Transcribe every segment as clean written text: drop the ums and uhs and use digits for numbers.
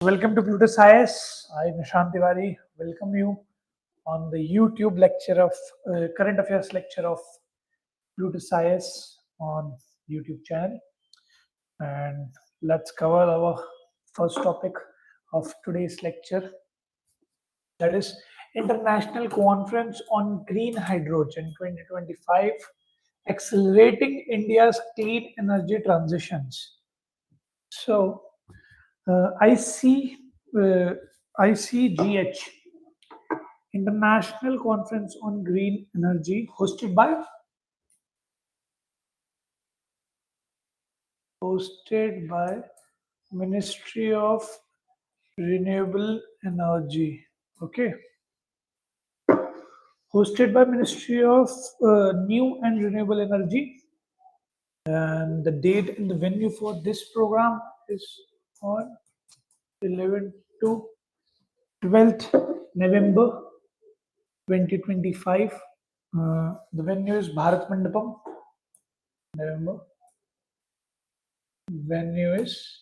Welcome to PLUTUS IAS. I, Nishant Sir, welcome you on the YouTube lecture of current affairs lecture of PLUTUS IAS on YouTube channel. And let's cover our first topic of today's lecture. That is International Conference on Green Hydrogen 2025, Accelerating India's Clean Energy Transitions. So, ICGH, International Conference on Green Energy, hosted by Ministry of Renewable Energy. Okay, hosted by Ministry of New and Renewable Energy, and the date and the venue for this program is on 11th to 12th November 2025. The venue is Bharat Mandapam. November. Venue is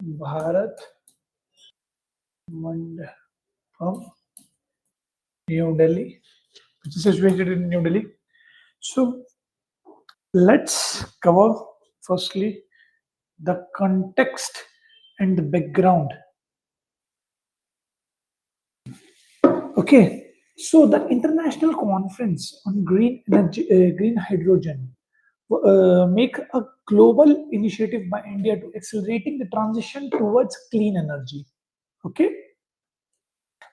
Bharat Mandapam, New Delhi, which is situated in New Delhi. So let's cover firstly the context and the background. Okay, so the International Conference on Green Energy, Green Hydrogen, make a global initiative by India to accelerating the transition towards clean energy. Okay.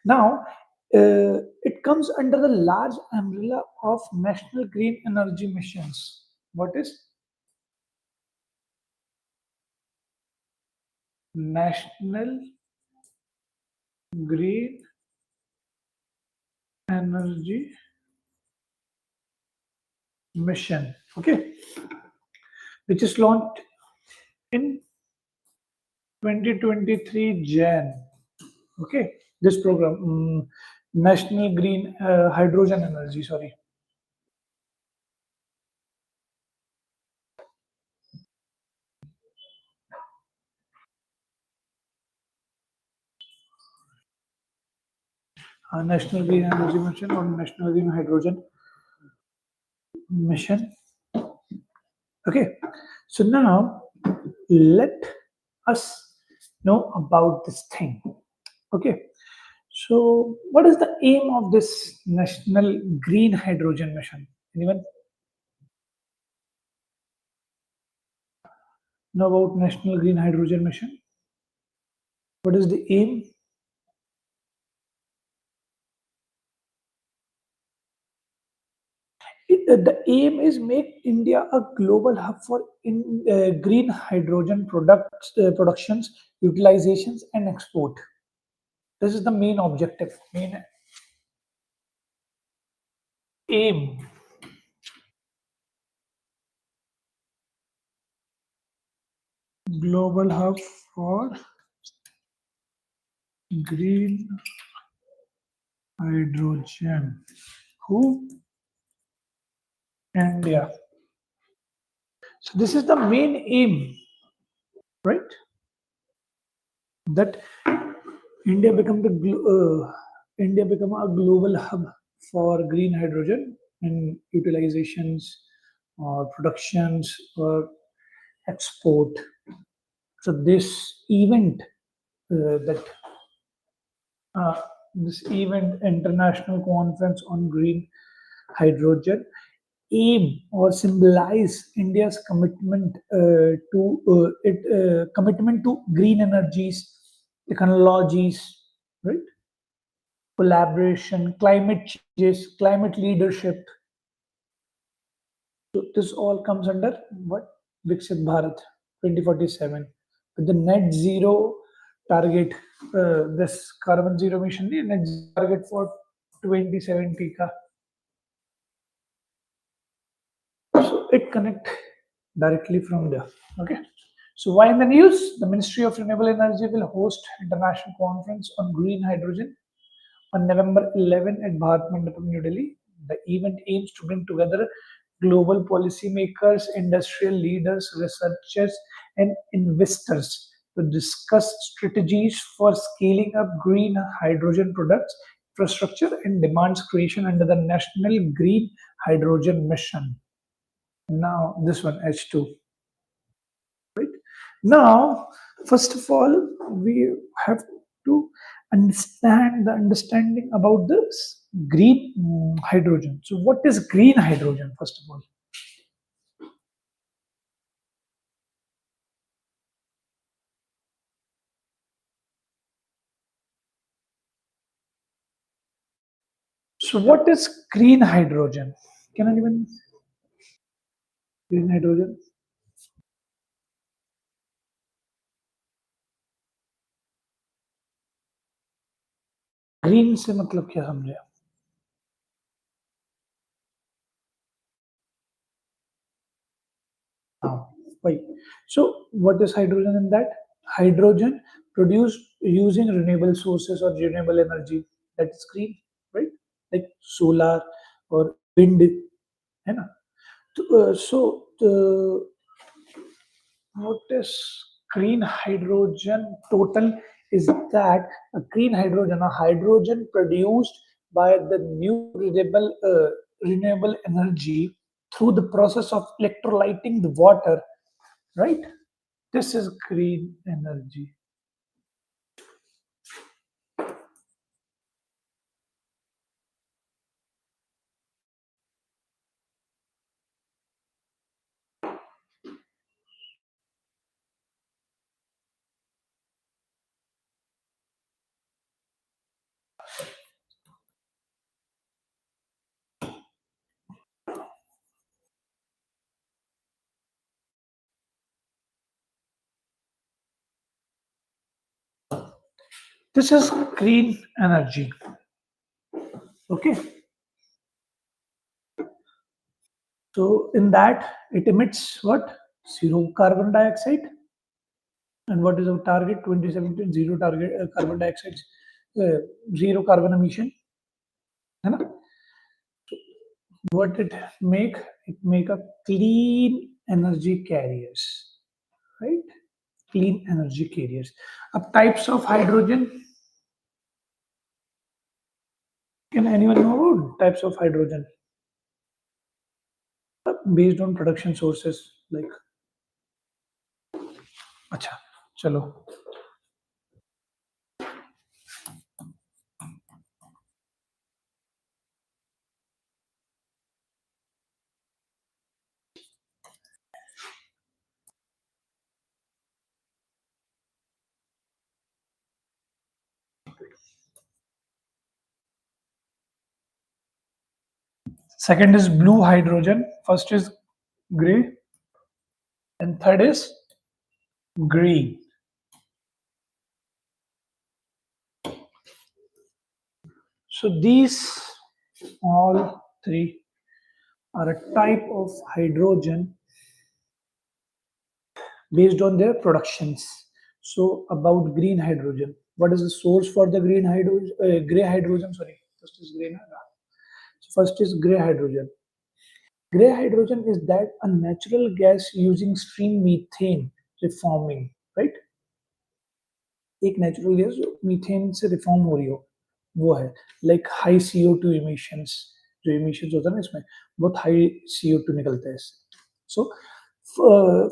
Now, it comes under the large umbrella of National Green Energy Missions. What is National Green Energy Mission? Okay, which is launched in 2023 Jan. Okay, this program, National Green Hydrogen Energy. Sorry. National Green Energy Mission or National Green Hydrogen Mission. Okay, so now let us know about this thing. Okay, so what is the aim of this National Green Hydrogen Mission? Anyone know about National Green Hydrogen Mission? What is the aim? The aim is make India a global hub for green hydrogen productions, utilizations, and export. This is the main objective, main aim. Global hub for green hydrogen. Who? India. So this is the main aim, right? That India become a global hub for green hydrogen and utilizations or productions or export. So this event International Conference on Green Hydrogen, aim or symbolize India's commitment commitment to green energies, technologies, right? Collaboration, climate changes, climate leadership. So this all comes under what? Viksit Bharat 2047 with the net zero target. This carbon zero emission net zero target for 2070 ka. So it connect directly from there. Okay. So why in the news? The Ministry of Renewable Energy will host International Conference on Green Hydrogen on November 11 at Bharat Mandapam, New Delhi. The event aims to bring together global policymakers, industrial leaders, researchers, and investors to discuss strategies for scaling up green hydrogen products, infrastructure, and demands creation under the National Green Hydrogen Mission. Now, this one, H2. Right? Now, first of all, we have to understand the understanding about this green hydrogen. So, what is green hydrogen, first of all? So, what is green hydrogen? Can anyone green hydrogen? Green से मतलब क्या समझे? हाँ, वही. So what is hydrogen in that? Hydrogen produced using renewable sources or renewable energy, that is green, right? Like solar or wind, है ना? So what is green hydrogen total is that a green hydrogen, a hydrogen produced by the new renewable energy through the process of electrolyting the water, right? This is green energy. This is green energy. Okay. So in that it emits what? Zero carbon dioxide. And what is our target? 2017 zero target carbon dioxide, zero carbon emission. है ना? What it make? It make a clean energy carriers, right? Clean energy carriers. Up types of hydrogen. Can anyone know about types of hydrogen? Based on production sources like. अच्छा, चलो. Second is blue hydrogen. First is gray, and third is green. So these all three are a type of hydrogen based on their productions. So about green hydrogen, what is the source for the green hydrogen? Gray hydrogen. Sorry, first is green. So first is gray hydrogen. Gray hydrogen is that a natural gas using stream methane reforming, right? एक natural gas जो methane से reform हो रही हो वो है like high CO2 emissions. जो emissions होता है ना इसमें बहुत हाई CO2 निकलता है इससे. So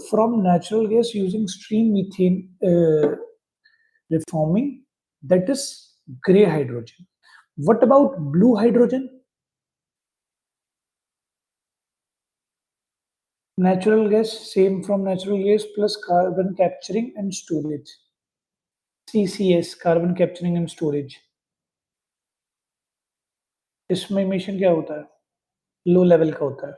from natural gas using stream methane reforming, that is gray hydrogen. What about blue hydrogen? Natural gas, same from natural gas plus carbon capturing and storage. CCS, carbon capturing and storage. इसमें emission क्या होता है? Low level का होता है.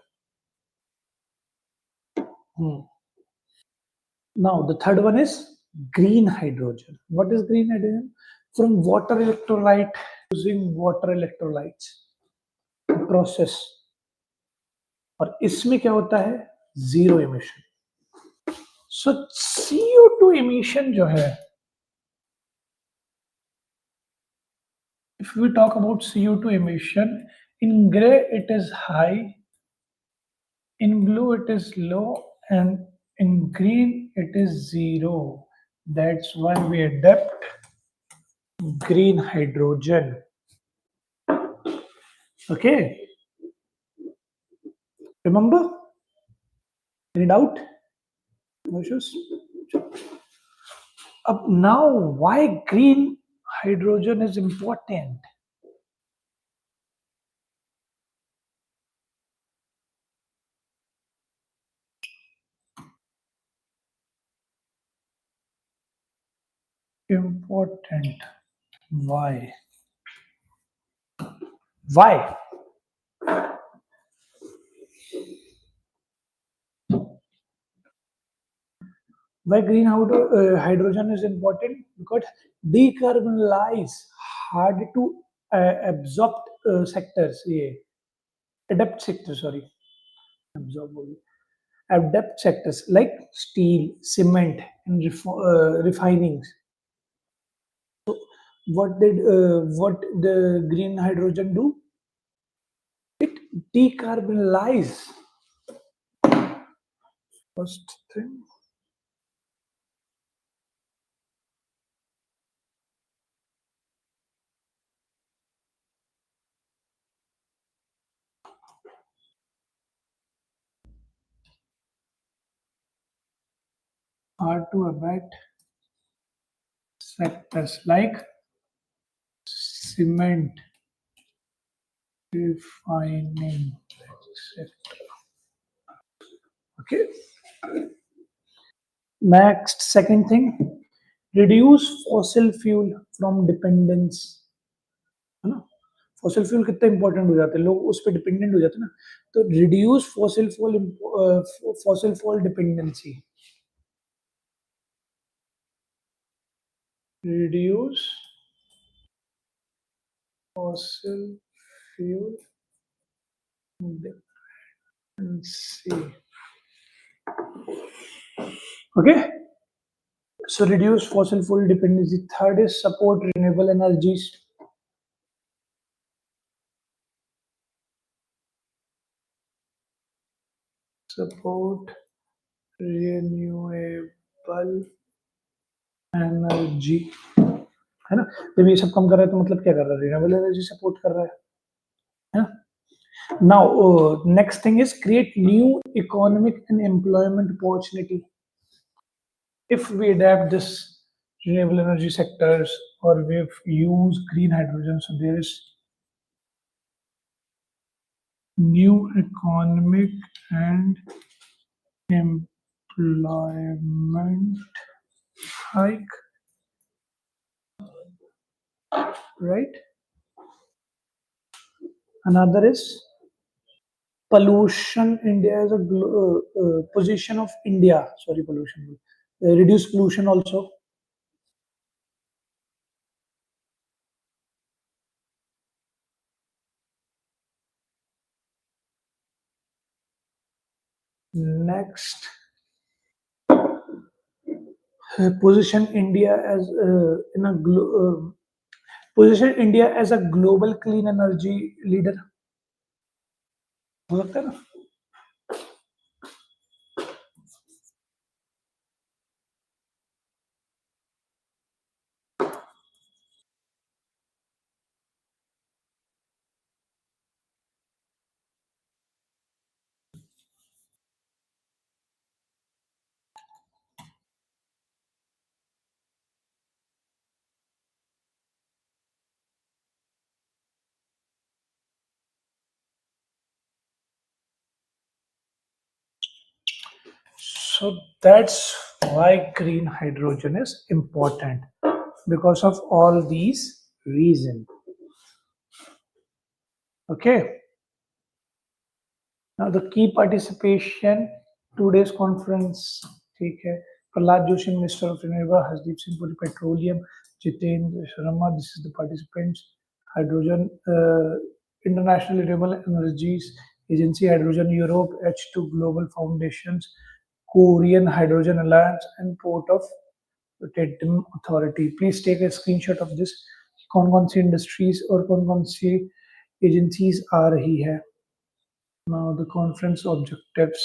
Now the third one is green hydrogen. What is green hydrogen? From water electrolyte, using water electrolytes process. और इसमें क्या होता है? Zero emission. So CO2 emission जो है, if we talk about CO2 emission, in gray it is high, in blue it is low, and in green it is zero. That's why we adapt green hydrogen. Okay, remember? Any doubt? No issues? Now, why green hydrogen is important? Important. Why? Why? Why green hydrogen is important? Because decarbonize hard to absorb sectors. Yeah, adapt sectors. Sorry, absorb. Adapt sectors like steel, cement, and refinings. What the green hydrogen do? It decarbonize. First thing, hard to abate sectors like cement, refining, etc. Okay. Next, second thing, reduce fossil fuel from dependence. है ना? Fossil fuel कितना important हो जाते हैं, लोग उस पर dependent हो जाते हैं ना, तो reduce fossil fuel dependency, reduce fossil fuel dependency. Okay, so reduce fossil fuel dependency. Third is support renewable energies. Support renewable energy, है ना? जब ये सब कम कर रहा है तो मतलब क्या कर रहा है? रिन्यूएबल एनर्जी सपोर्ट कर रहा है ना? Now, next thing is create new economic and employment opportunity. If we adapt this renewable energy sectors or we use green hydrogen, so there is new economic and employment hike, right? Another is pollution. India is a position of India. Sorry, pollution. Reduce pollution also. Next, position India as position India as a global clean energy leader. हो सकता है ना? So that's why green hydrogen is important because of all these reasons. Okay. Now the key participation today's conference. ठीक है. Prahlad Joshi, Minister of Renewable, Hardeep Singh Puri, Petroleum, Jitendra Sharma. This is the participants. Hydrogen, International Renewable Energies Agency, Hydrogen Europe, H2 Global Foundations, Korean Hydrogen Alliance, and Port of Rotterdam Authority. Please take a screenshot of this. कौन-कौन सी industries और कौन-कौन सी agencies आ रही है. Now the conference objectives.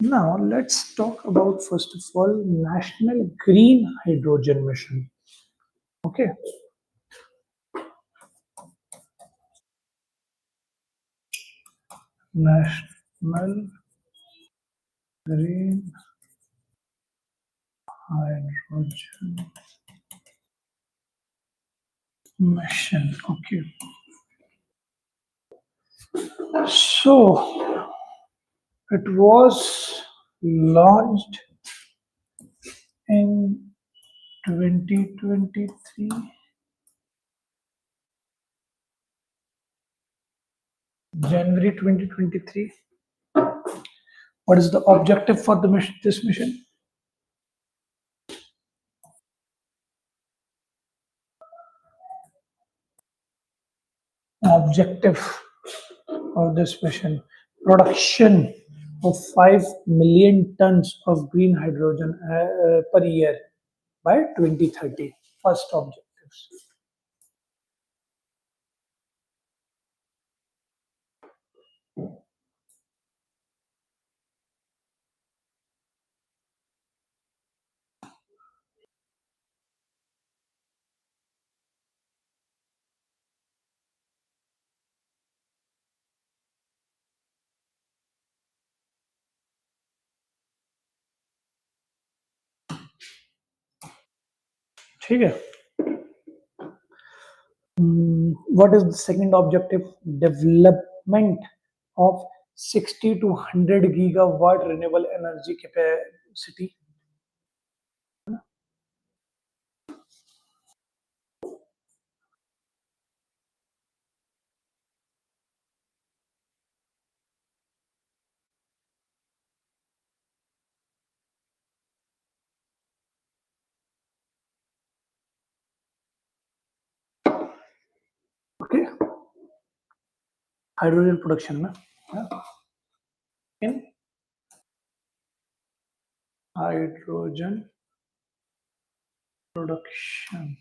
Now let's talk about first of all National Green Hydrogen Mission. Okay, National Green Hydrogen Mission. Okay, so it was launched in 2023, January 2023. What is the objective for the mission? This mission objective of this mission: production of 5 million tons of green hydrogen per year by 2030. First objectives. ठीक है. What is the second objective? Development of 60 to 100 gigawatt renewable energy capacity. Okay, hydrogen production na? Yeah. In hydrogen production.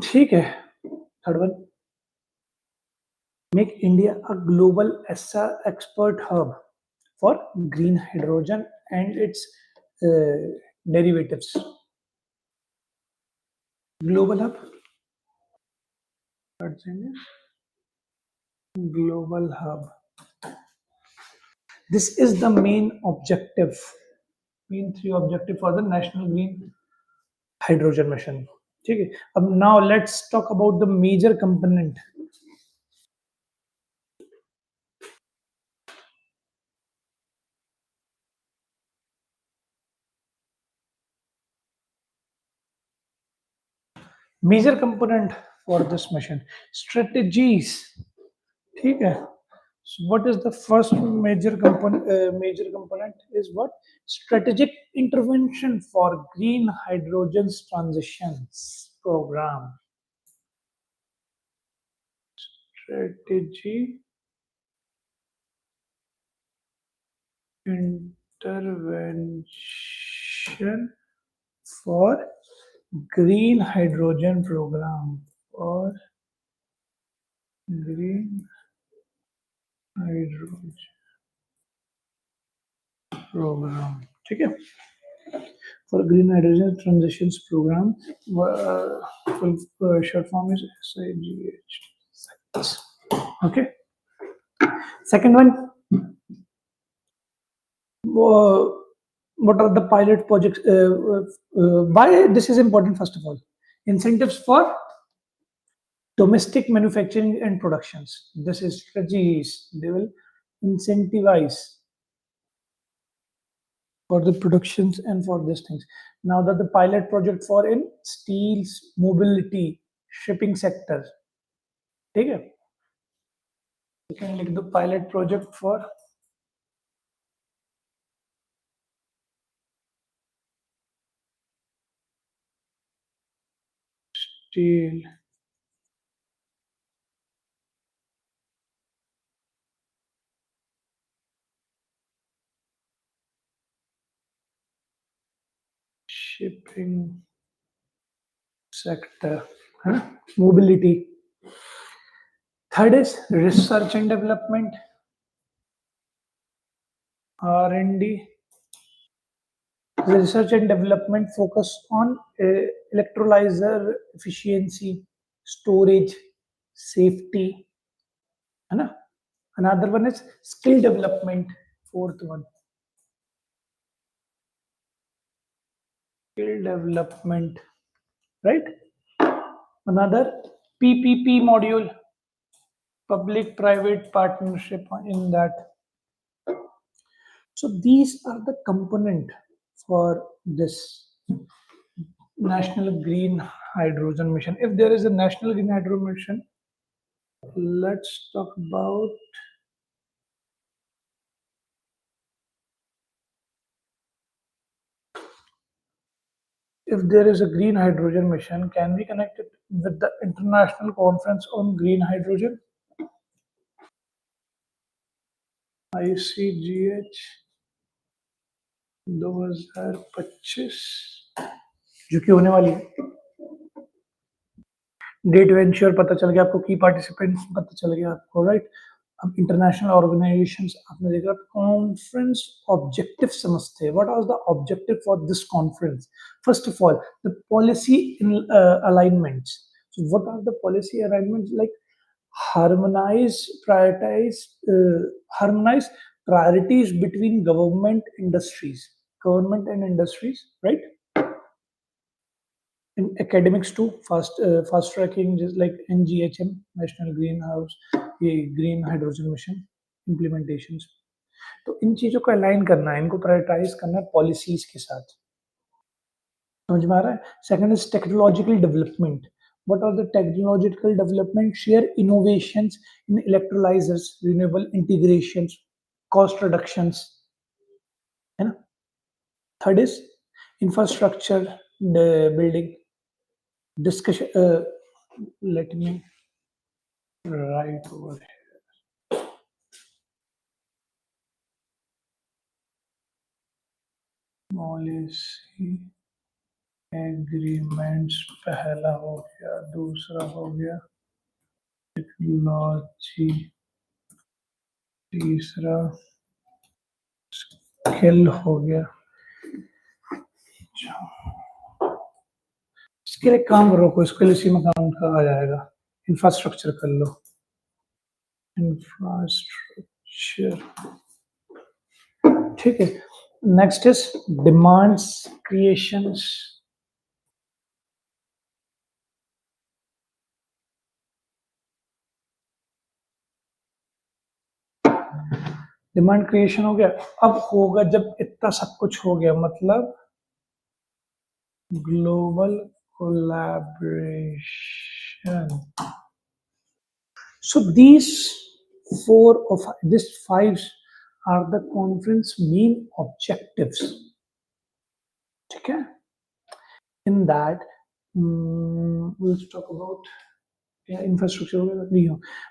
ठीक है. Third one, make India a global expert hub for green hydrogen and its derivatives. Global hub. Third thing is global hub. This is the main objective, main three objective for the National Green Hydrogen Mission. ठीक है. अब now let's talk about the major component. Major component for this mission. Strategies. ठीक है. So what is the first major component? Major component is what? Strategic intervention for green hydrogen transitions program. Strategy intervention for green hydrogen program or green hydrogen program. ठीक है. For green hydrogen transitions program, full short form is SIGH. Okay. Second one, what are the pilot projects? Why this is important? First of all, incentives for domestic manufacturing and productions. This is strategies. They will incentivize for the productions and for these things. Now that the pilot project for in steels, mobility, shipping sector. ठीक है. You can link the pilot project for steel, shipping sector, है ना, mobility. Third is research and development, R&D. Research and development focus on electrolyzer efficiency, storage, safety, है ना. Another one is skill development, fourth one. Skill development, right? Another PPP module, public-private partnership in that. So these are the component for this National Green Hydrogen Mission. If there is a National Green Hydrogen Mission, let's talk about if there is a green hydrogen mission, can we connect it with the International Conference on Green Hydrogen? ICGH 2025 जो कि होने वाली है. Date venture पता चल गया आपको, की पार्टिसिपेंट्स पता चल गया आपको, राइट. अब इंटरनेशनल ऑर्गेनाइजेशंस आपने देखा. कॉन्फ्रेंस ऑब्जेक्टिव समझते हैं. What are the objective for this conference? First of all the policy alignments. So what are the policy alignments? Like harmonize priorities between government and industries, right? In academics too, fast tracking, just like NGHM, National Green Hydrogen Mission implementations. तो इन चीजों को align करना है, इनको prioritise करना है policies के साथ. समझ में आ रहा है? Second is technological development. What are the technological development? Share innovations in electrolyzers, renewable integrations, cost reductions. है ना? Third is infrastructure building. Discussion. Let me write over here. Policy agreements पहला हो गया, दूसरा हो गया टेक्नोलॉजी, तीसरा स्किल हो गया. इसके लिए काम करो, कोई स्किल इसी में काम करा जाएगा. इंफ्रास्ट्रक्चर कर लो, इंफ्रास्ट्रक्चर, ठीक है. Next is demands creations. Demand creation हो गया. अब होगा जब इतना सब कुछ हो गया, मतलब global collaboration. So these five are the conference main objectives. ठीक है. In that, we'll talk about infrastructure.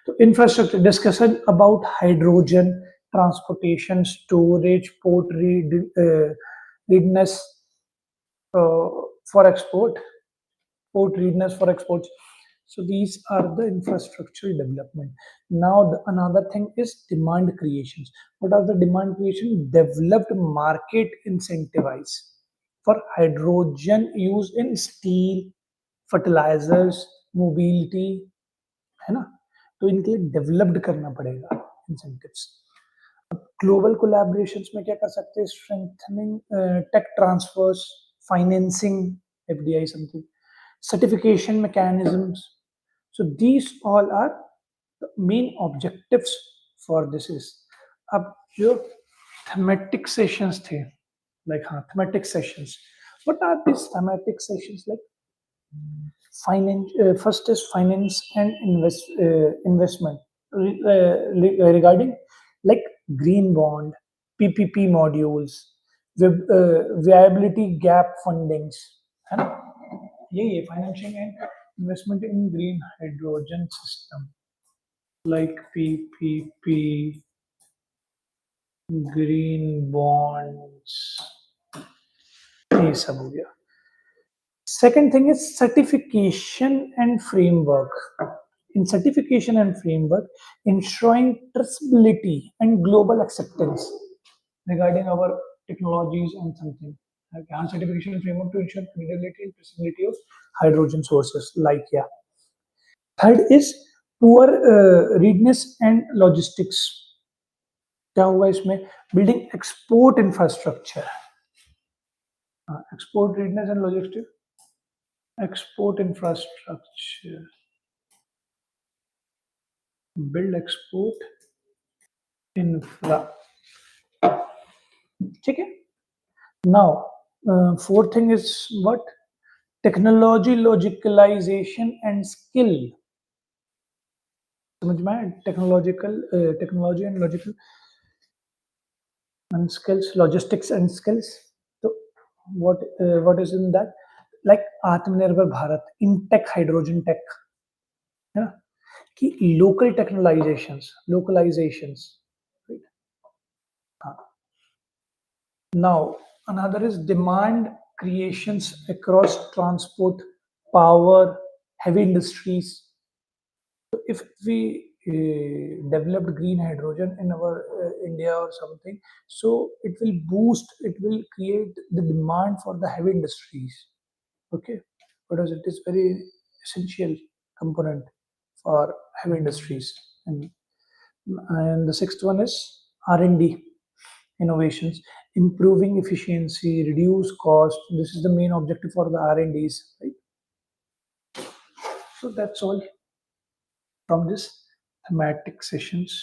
So infrastructure discussion about hydrogen transportation, storage, port readiness for export, port readiness for exports. So these are the infrastructural development. Now another thing is demand creations. What are the demand creation? Developed market incentivize for hydrogen use in steel, fertilizers, mobility, है ना. तो इनके लिए developed करना पड़ेगा incentives. Global collaborations में क्या कर सकते हैं? Strengthening tech transfers, financing, FDI something, certification mechanisms. So these all are the main objectives for this is. अब जो thematic sessions थे, like thematic sessions. What are these thematic sessions? Like finance. First is finance and investment regarding like green bond, PPP modules, viability gap fundings, है ना. यही है financing and investment in green hydrogen system, like PPP, green bonds, ये सब हो गया. Second thing is certification and framework. In certification and framework, ensuring traceability and global acceptance regarding our technologies and something. Okay, and certification and framework to ensure credibility and traceability of hydrogen sources. Like, yeah. Third is poor readiness and logistics. क्या हुआ इसमें? Building export infrastructure. Export readiness and logistics. Export infrastructure. Build export infra. ठीक है? Now, fourth thing is what? Technology logicalization and skill. समझ में आया? Technology and logical and skills, logistics and skills. So what is in that? Like Atmanirbhar Bharat, in tech, hydrogen tech, है ना? कि local localizations, right? Now another is demand creations across transport, power, heavy industries. So if we developed green hydrogen in our India or something, so it will create the demand for the heavy industries. Okay, because it is very essential component for heavy industries. And the sixth one is R&D innovations, improving efficiency, reduce cost. This is the main objective for the R&Ds, right? So that's all from this thematic sessions.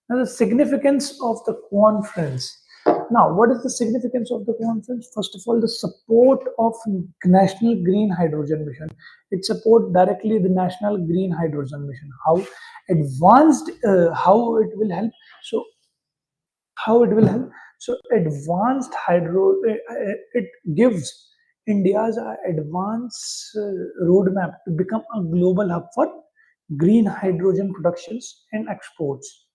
Now the significance of the conference. Now, what is the significance of the conference? First of all, the support of National Green Hydrogen Mission. It supports directly the National Green Hydrogen Mission. How advanced, how it will help. So, how it will help? So, advanced hydro, it gives India's advanced roadmap to become a global hub for green hydrogen productions and exports.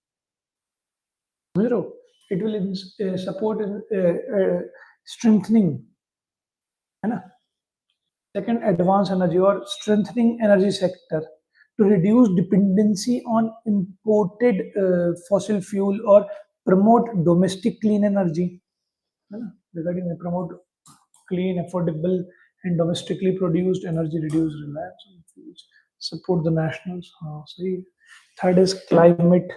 Zero. It will support strengthening, है ना? Second, advanced energy or strengthening energy sector to reduce dependency on imported fossil fuel or promote domestic clean energy. है ना? Regarding promote clean, affordable, and domestically produced energy, reduce reliance on fuels, support the nationals. So third is climate.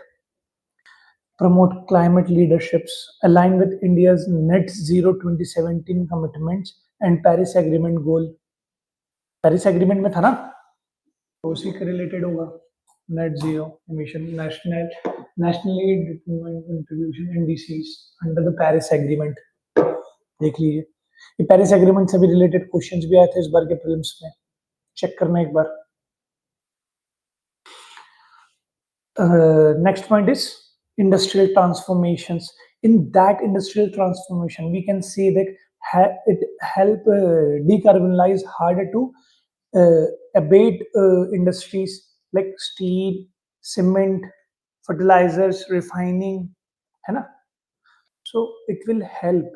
Promote climate leaderships, align with India's net zero 2017 commitments and Paris Agreement goal. Paris Agreement में था ना, तो उसी के related होगा. Net zero emission nationally determined contribution NDCs under the Paris Agreement. देख लीजिए, ये Paris Agreement से भी related questions भी आए थे इस बार के prelims में. चेक करना एक बार. Next point is industrial transformations. In that industrial transformation, we can say that it help decarbonize harder to abate industries like steel, cement, fertilizers, refining, है ना? So it will help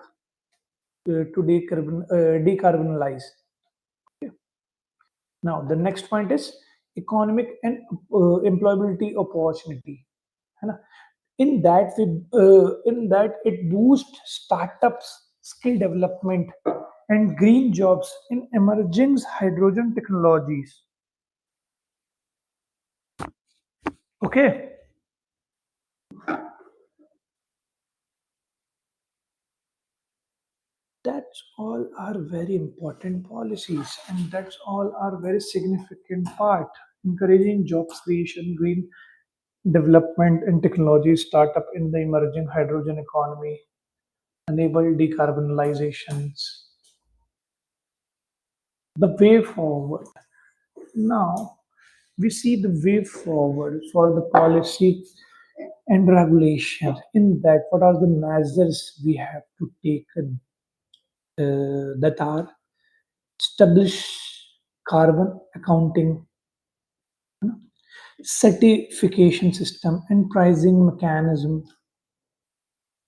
to decarbonize. Okay. Now the next point is economic and employability opportunity, है ना? In that it boosts startups, skill development, and green jobs in emerging hydrogen technologies. Okay. That's all are very important policies, and that's all are very significant part. Encouraging jobs creation, green development and technology startup in the emerging hydrogen economy, enable decarbonizations. The way forward. Now we see the way forward for the policy and regulation. In that, what are the measures we have to take that are establish carbon accounting, certification system, and pricing mechanism.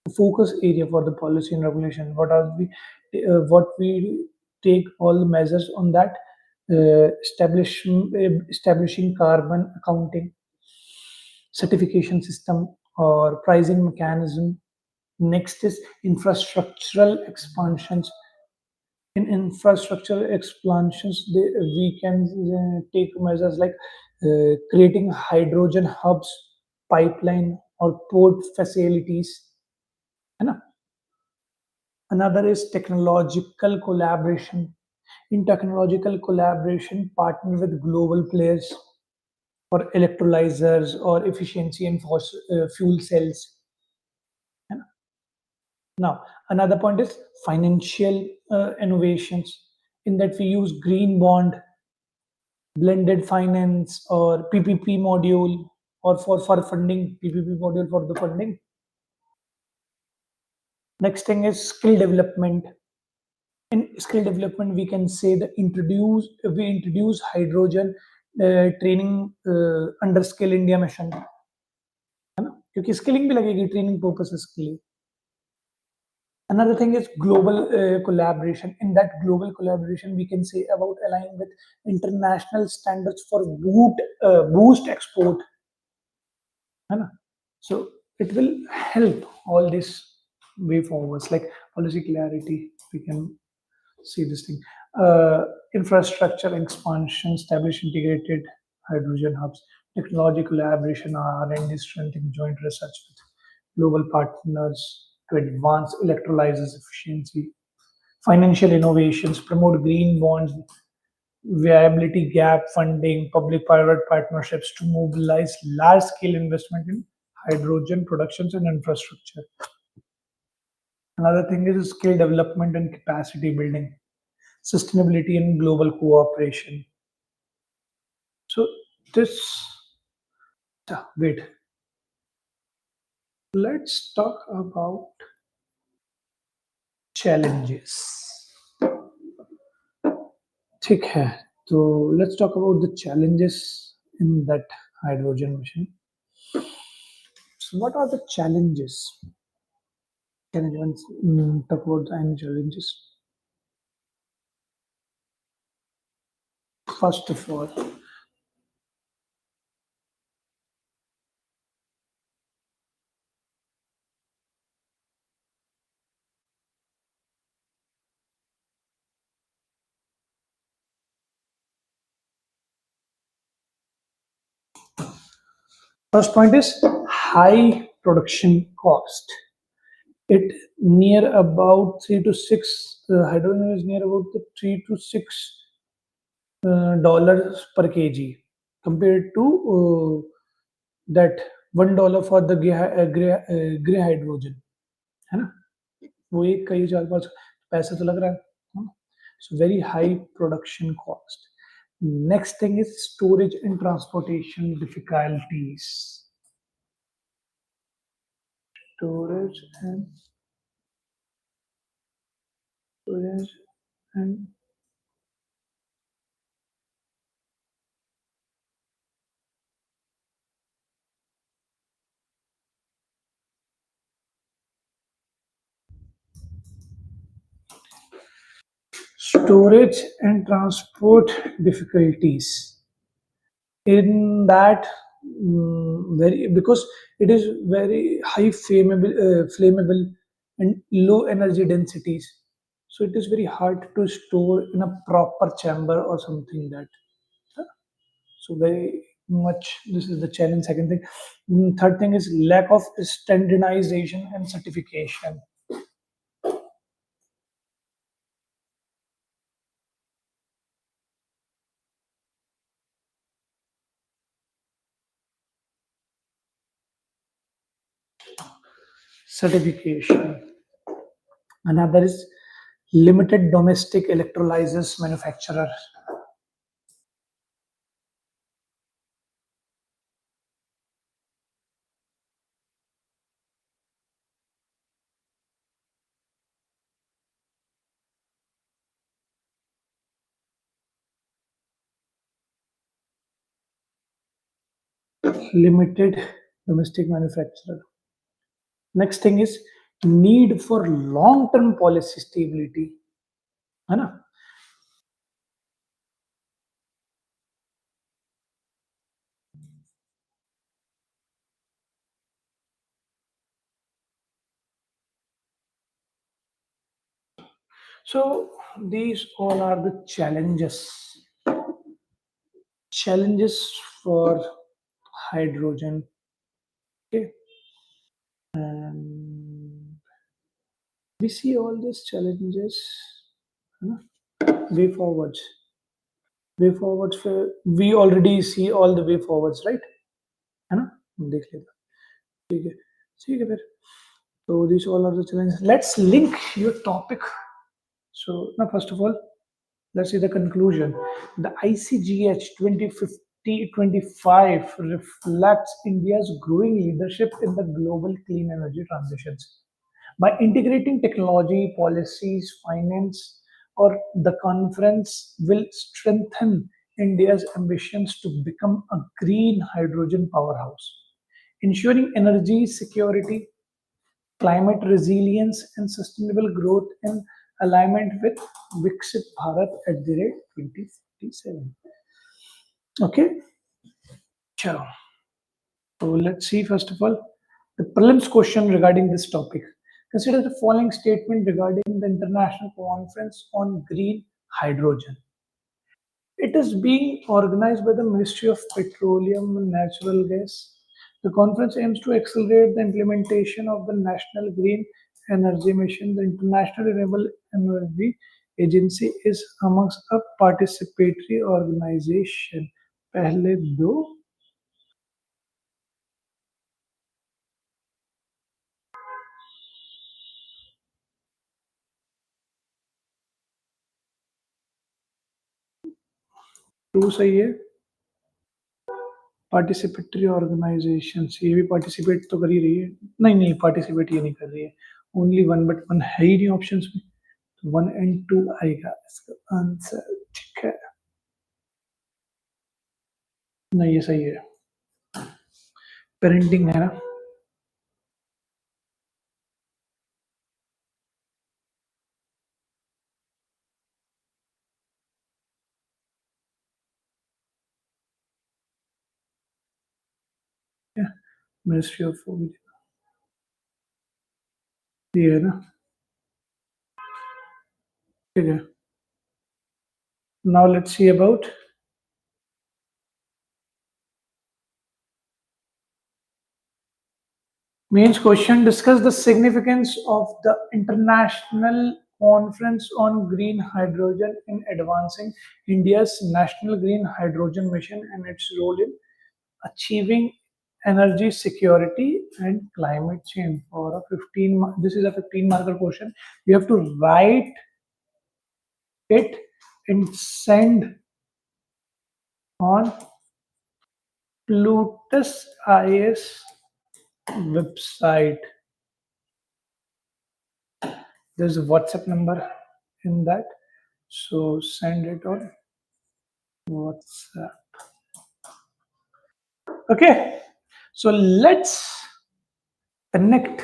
The focus area for the policy and regulation. What are we take all the measures on that, establishing carbon accounting, certification system, or pricing mechanism. Next is infrastructural expansions. In infrastructure expansions, we can take measures like creating hydrogen hubs, pipeline, or port facilities. है ना? Another is technological collaboration. In technological collaboration, partner with global players for electrolyzers or efficiency in fuel cells. Now, another point is financial innovations, in that we use green bond, blended finance, or PPP module, or for funding, PPP module for the funding. Next thing is skill development. In skill development, we can say that we introduce hydrogen training under Skill India mission, है ना? क्योंकि skilling भी लगेगी training purposes के लिए. Another thing is global collaboration. In that global collaboration, we can say about aligning with international standards for boost export, है ना? So it will help all this way forwards, like policy clarity. We can see this thing. Infrastructure expansion, establish integrated hydrogen hubs, technology collaboration, R&D strengthening joint research with global partners to advance electrolyzers efficiency, financial innovations, promote green bonds, viability gap funding, public-private partnerships to mobilize large-scale investment in hydrogen productions and infrastructure. Another thing is skill development and capacity building, sustainability and global cooperation. So this, wait, let's talk about challenges. ठीक है, so let's talk about the challenges in that hydrogen mission. So what are the challenges? Can anyone talk about any challenges? First of all, first point is high production cost. It near about 3 to 6 hydrogen is near about the $3 to $6 per kg compared to that $1 for the gray hydrogen, है ना? वो एक कई 4-5 पैसे तो लग रहा है. So very high production cost. Next thing is storage and transportation difficulties. Storage and storage and transport difficulties. In that, very, because it is very high flammable and low energy densities, so it is very hard to store in a proper chamber or something that. So very much this is the challenge. Second thing. Third thing is lack of standardization and certification. Another is limited domestic electrolyzers manufacturer. Limited domestic manufacturer. Next thing is need for long-term policy stability, है ना? So these all are the challenges for hydrogen. Okay, and we see all these challenges. huh? Way forwards, way forwards. For, we already see all the way forwards, right? है ना? देख लेते हैं. ठीक है, ठीक है फिर. So these all are the challenges. Let's link your topic. So now first of all, let's see the conclusion. The ICGH 2050-25 reflects India's growing leadership in the global clean energy transitions. By integrating technology, policies, finance, or the conference will strengthen India's ambitions to become a green hydrogen powerhouse, ensuring energy security, climate resilience, and sustainable growth in alignment with Viksit Bharat at the rate 2047. Okay, chalo. So let's see first of all the prelims question regarding this topic. Consider the following statement regarding the International Conference on Green Hydrogen. It is being organized by the Ministry of Petroleum and Natural Gas. The conference aims to accelerate the implementation of the National Green Energy Mission. The International Renewable Energy Agency is amongst a participatory organization. पहले दो to सही है. Participatory organisation ये भी participate तो कर ही रही है. नहीं नहीं पार्टिसिपेट ये नहीं कर रही है. ओनली वन बट वन है ही नहीं ऑप्शंस में. तो 1 and 2 आएगा इसका आंसर. ठीक है, नहीं ये सही है. पेरेंटिंग है ना. मिनिस्ट्री ऑफ ये है ना. ठीक है. Now let's see about Mains question. Discuss the significance of the International Conference on Green Hydrogen in advancing India's National Green Hydrogen Mission and its role in achieving energy security and climate change. For a 15, this is a 15 marker question. You have to write it and send on PLUTUS IAS website. There's a WhatsApp number in that, so send it on WhatsApp. Okay, so let's connect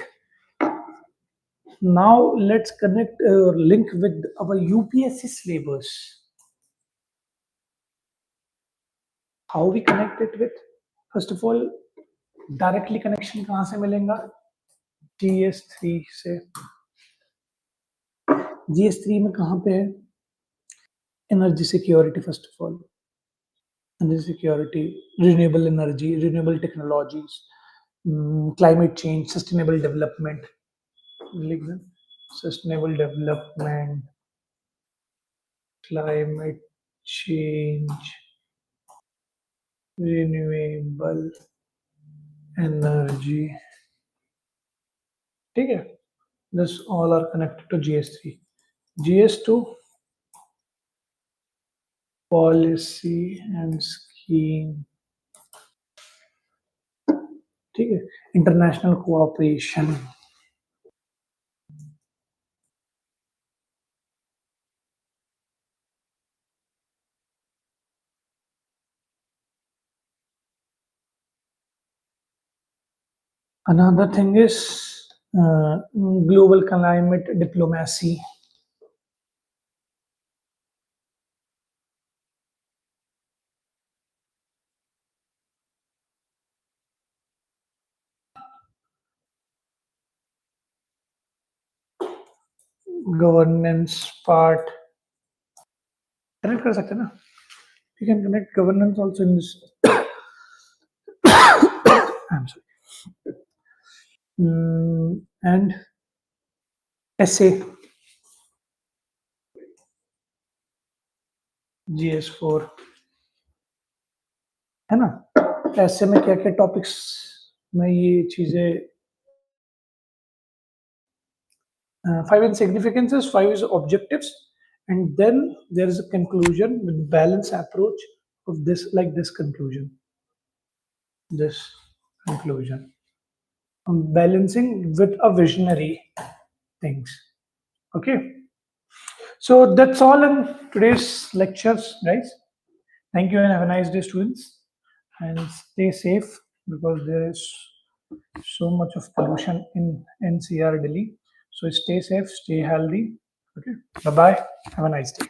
now. Let's connect or link with our UPSC syllabus. How we connect it with? First of all, directly connection कहाँ से मिलेगा? GS3 से. GS3 में कहाँ पे है? Energy security. First of all energy security, renewable energy, renewable technologies, climate change, sustainable development. Sustainable development, climate change, renewable energy. ठीक है. This all are connected to GS3. GS2 policy and scheme. ठीक है. International cooperation. Another thing is global climate diplomacy. governance part. Connect कर सकते हैं ना? You can connect governance also in this. I'm sorry. And essay GS4 है ना? ऐसे में क्या क्या टॉपिक्स में ये चीजें 5 insignificances, 5 is objectives, and then there is a conclusion with balanced approach of this, like this conclusion. This conclusion. Balancing with a visionary things. Okay. So that's all in today's lectures, guys. Thank you and have a nice day, students. And stay safe because there is so much of pollution in NCR Delhi. So stay safe, stay healthy. Okay. Bye bye. Have a nice day.